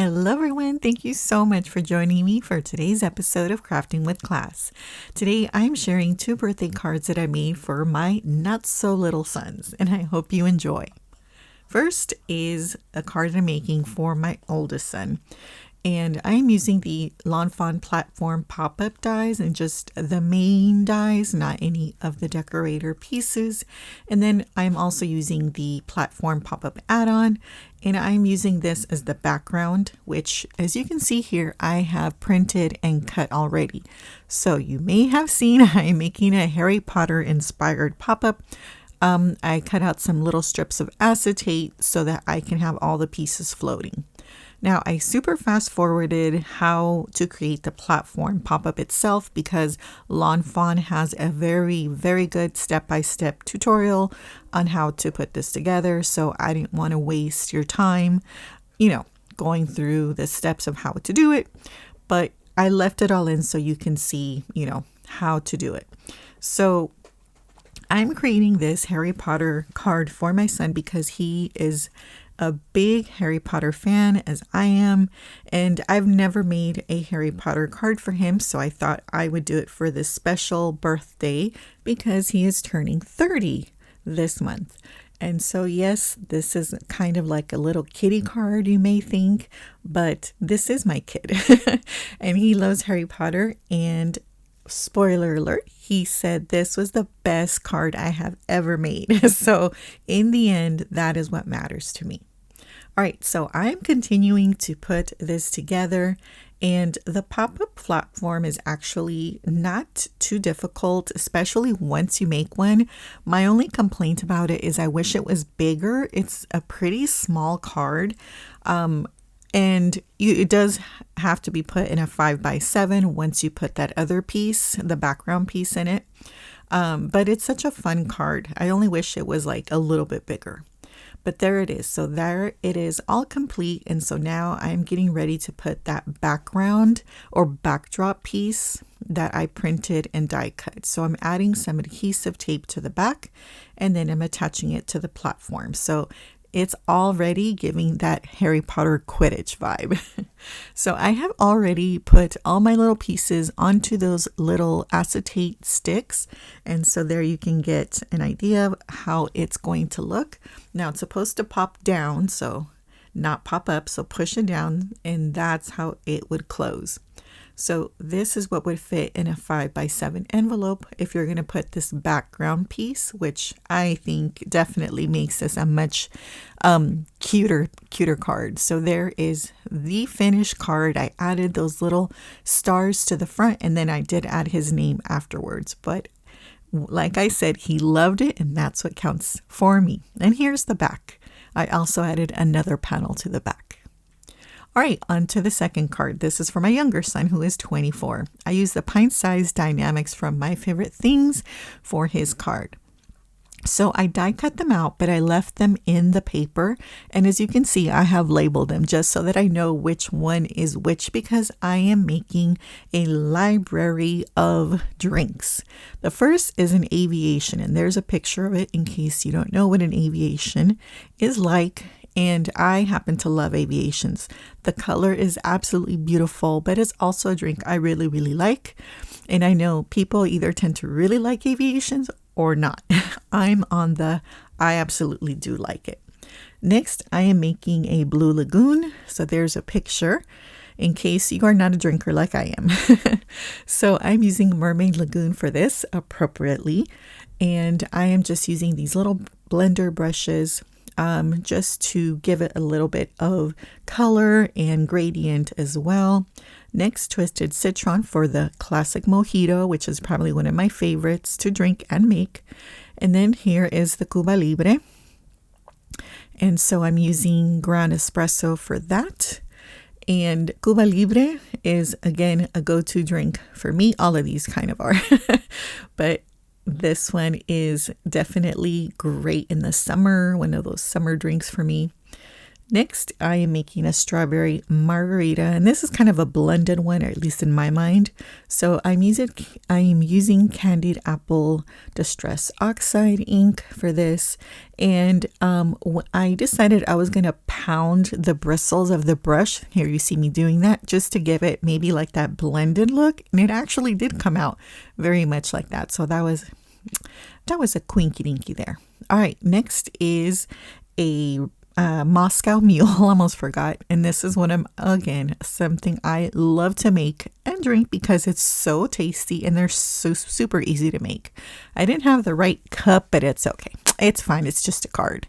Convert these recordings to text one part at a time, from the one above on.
Hello everyone, thank you so much for joining me for today's episode of Crafting with Class. Today I'm sharing 2 birthday cards that I made for my not so little sons, and I hope you enjoy. First is a card I'm making for my oldest son. And I'm using the FAWN platform pop-up dies and just the main dies, not any of the decorator pieces. And then I'm also using the platform pop-up add-on, and I'm using this as the background, which as you can see here, I have printed and cut already. So you may have seen I'm making a Harry Potter inspired pop-up. I cut out some little strips of acetate so that I can have all the pieces floating. Now, I super fast forwarded how to create the platform pop-up itself because FAWN has a very, very good step-by-step tutorial on how to put this together. So I didn't want to waste your time, going through the steps of how to do it. But I left it all in so you can see, how to do it. So I'm creating this Harry Potter card for my son because he is a big Harry Potter fan, as I am, and I've never made a Harry Potter card for him, so I thought I would do it for this special birthday because he is turning 30 this month. And so yes, this is kind of like a little kitty card, you may think, but this is my kid and he loves Harry Potter, and spoiler alert, he said this was the best card I have ever made. So in the end, that is what matters to me. All right, so I'm continuing to put this together, and the pop-up platform is actually not too difficult, especially once you make one. My only complaint about it is I wish it was bigger. It's a pretty small card. And it does have to be put in a 5x7 once you put that other piece, the background piece in it. But it's such a fun card. I only wish it was like a little bit bigger. But there it is. So there it is, all complete. And so now I'm getting ready to put that background or backdrop piece that I printed and die cut. So I'm adding some adhesive tape to the back, and then I'm attaching it to the platform. So it's already giving that Harry Potter Quidditch vibe. So I have already put all my little pieces onto those little acetate sticks. And so there you can get an idea of how it's going to look. Now it's supposed to pop down, so not pop up. So push it down, and that's how it would close. So this is what would fit in a 5x7 envelope if you're going to put this background piece, which I think definitely makes this a much cuter card. So there is the finished card. I added those little stars to the front, and then I did add his name afterwards. But like I said, he loved it, and that's what counts for me. And here's the back. I also added another panel to the back. All right, on to the second card. This is for my younger son who is 24. I used the pint-sized dynamics from My Favorite Things for his card. So I die cut them out, but I left them in the paper. And as you can see, I have labeled them just so that I know which one is which, because I am making a library of drinks. The first is an aviation, and there's a picture of it in case you don't know what an aviation is like. And I happen to love aviations. The color is absolutely beautiful, but it's also a drink I really, really like. And I know people either tend to really like aviations or not. I'm on the I absolutely do like it. Next, I am making a Blue Lagoon. So there's a picture in case you are not a drinker like I am. So I'm using Mermaid Lagoon for this appropriately. And I am just using these little blender brushes just to give it a little bit of color and gradient as well. Next, Twisted Citron for the classic mojito, which is probably one of my favorites to drink and make. And then here is the Cuba Libre. And so I'm using ground espresso for that. And Cuba Libre is, again, a go-to drink for me. All of these kind of are. But this one is definitely great in the summer, one of those summer drinks for me. Next, I am making a strawberry margarita, and this is kind of a blended one, or at least in my mind. So I am using candied apple distress oxide ink for this, and I decided I was going to pound the bristles of the brush. Here you see me doing that just to give it maybe like that blended look, and it actually did come out very much like that. So that was a quinky dinky there. All right, next is a Moscow Mule, almost forgot. And this is something I love to make and drink because it's so tasty and they're so super easy to make. I didn't have the right cup, but it's okay. It's fine. It's just a card.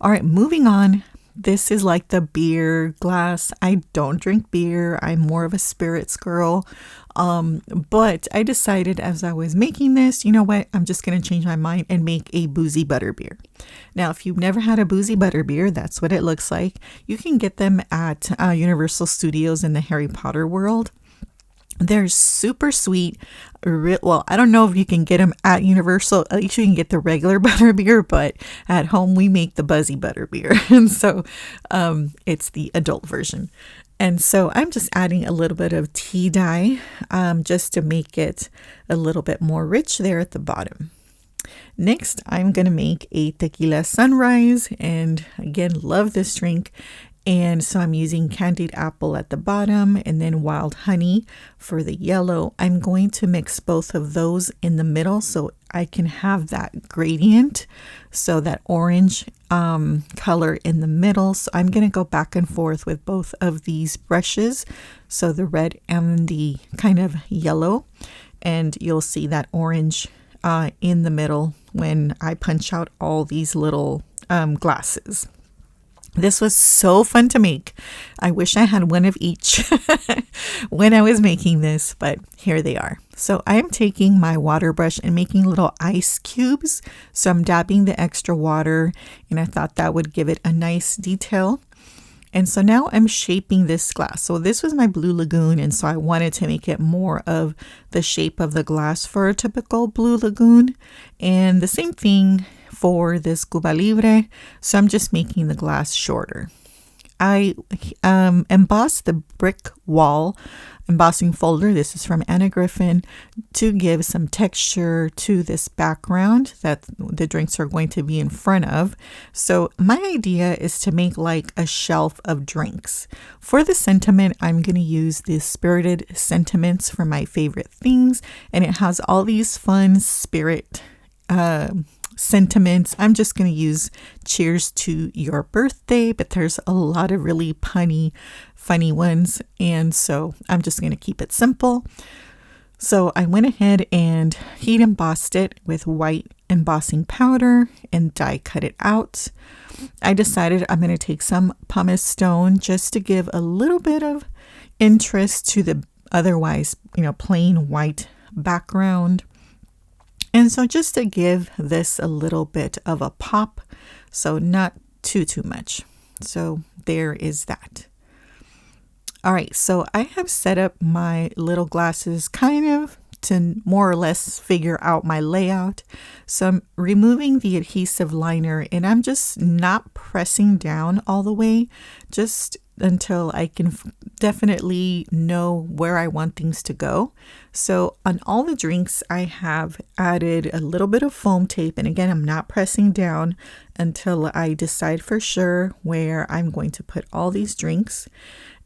All right, moving on. This is like the beer glass. I don't drink beer. I'm more of a spirits girl. But I decided as I was making this, you know what? I'm just going to change my mind and make a boozy butterbeer. Now, if you've never had a boozy butterbeer, that's what it looks like. You can get them at Universal Studios in the Harry Potter world. They're super sweet. Well, I don't know if you can get them at Universal. At least you can get the regular butterbeer, but at home we make the buzzy butterbeer. And so it's the adult version. And so I'm just adding a little bit of tea dye just to make it a little bit more rich there at the bottom. Next, I'm going to make a tequila sunrise. And again, love this drink. And so I'm using candied apple at the bottom and then wild honey for the yellow. I'm going to mix both of those in the middle so I can have that gradient, so that orange color in the middle. So I'm going to go back and forth with both of these brushes, so the red and the kind of yellow, and you'll see that orange in the middle when I punch out all these little glasses. This was so fun to make. I wish I had one of each when I was making this, but here they are. So I'm taking my water brush and making little ice cubes. So I'm dabbing the extra water, and I thought that would give it a nice detail. And so now I'm shaping this glass. So this was my Blue Lagoon, and so I wanted to make it more of the shape of the glass for a typical Blue Lagoon. And the same thing for this Cuba Libre. So I'm just making the glass shorter. I embossed the brick wall embossing folder. This is from Anna Griffin, to give some texture to this background that the drinks are going to be in front of. So my idea is to make like a shelf of drinks. For the sentiment, I'm going to use the Spirited Sentiments for my favorite things, and it has all these fun spirit sentiments. I'm just going to use cheers to your birthday, but there's a lot of really punny, funny ones, and so I'm just going to keep it simple. So I went ahead and heat embossed it with white embossing powder and die cut it out. I decided I'm going to take some pumice stone just to give a little bit of interest to the otherwise, plain white background. And so just to give this a little bit of a pop, so not too much. So there is that. All right, so I have set up my little glasses kind of to more or less figure out my layout. So I'm removing the adhesive liner, and I'm just not pressing down all the way, just until I can definitely know where I want things to go. So on all the drinks, I have added a little bit of foam tape. And again, I'm not pressing down until I decide for sure where I'm going to put all these drinks.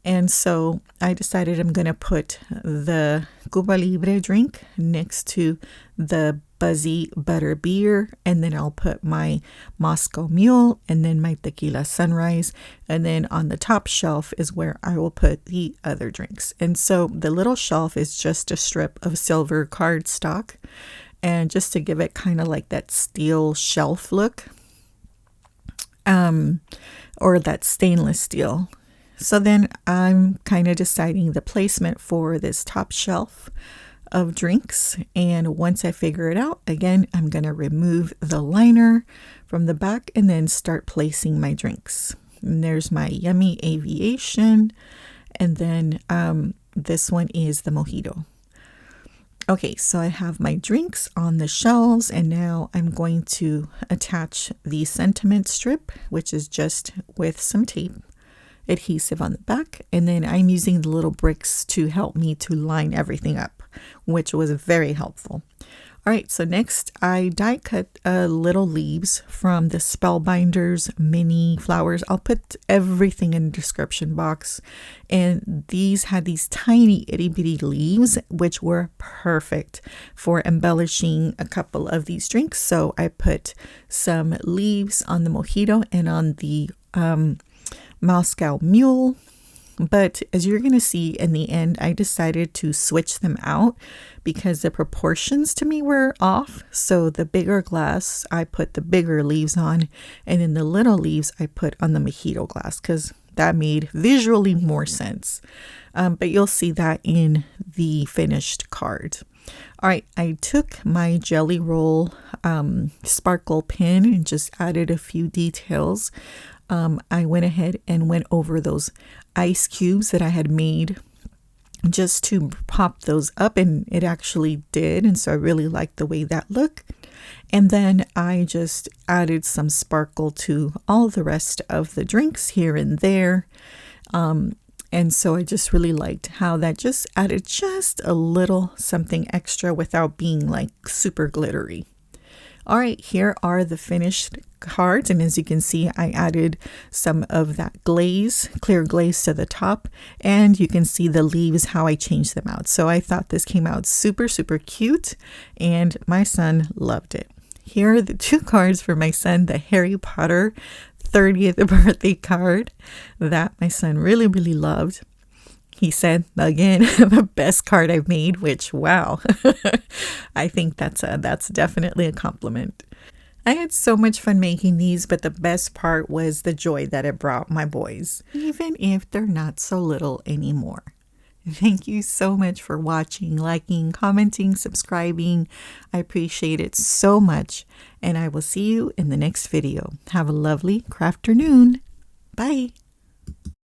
And so I decided I'm going to put the Cuba Libre drink next to the Buzzy Butter Beer, and then I'll put my Moscow Mule and then my Tequila Sunrise, and then on the top shelf is where I will put the other drinks. And so the little shelf is just a strip of silver cardstock, and just to give it kind of like that steel shelf look, or that stainless steel. So then I'm kind of deciding the placement for this top shelf of drinks. And once I figure it out, again, I'm going to remove the liner from the back and then start placing my drinks. And there's my Yummy Aviation. And then this one is the Mojito. Okay, so I have my drinks on the shelves, and now I'm going to attach the sentiment strip, which is just with some tape. adhesive on the back, and then I'm using the little bricks to help me to line everything up, which was very helpful. All right, so next I die cut little leaves from the Spellbinders mini flowers. I'll put everything in the description box. And these had these tiny itty bitty leaves, which were perfect for embellishing a couple of these drinks. So I put some leaves on the mojito and on the Moscow Mule. But as you're going to see in the end, I decided to switch them out because the proportions to me were off. So the bigger glass, I put the bigger leaves on, and then the little leaves I put on the mojito glass because that made visually more sense. But you'll see that in the finished card. All right, I took my Jelly Roll sparkle pen and just added a few details. I went ahead and went over those ice cubes that I had made just to pop those up, and it actually did, and so I really liked the way that looked. And then I just added some sparkle to all the rest of the drinks here and there, and so I just really liked how that just added just a little something extra without being like super glittery. All right, here are the finished cards, and as you can see, I added some of that glaze, clear glaze to the top, and you can see the leaves, how I changed them out. So I thought this came out super, super cute, and my son loved it. Here are the two cards for my son, the Harry Potter 30th birthday card that my son really, really loved. He said, again, the best card I've made, which, wow, I think that's definitely a compliment. I had so much fun making these, but the best part was the joy that it brought my boys, even if they're not so little anymore. Thank you so much for watching, liking, commenting, subscribing. I appreciate it so much, and I will see you in the next video. Have a lovely crafternoon. Bye.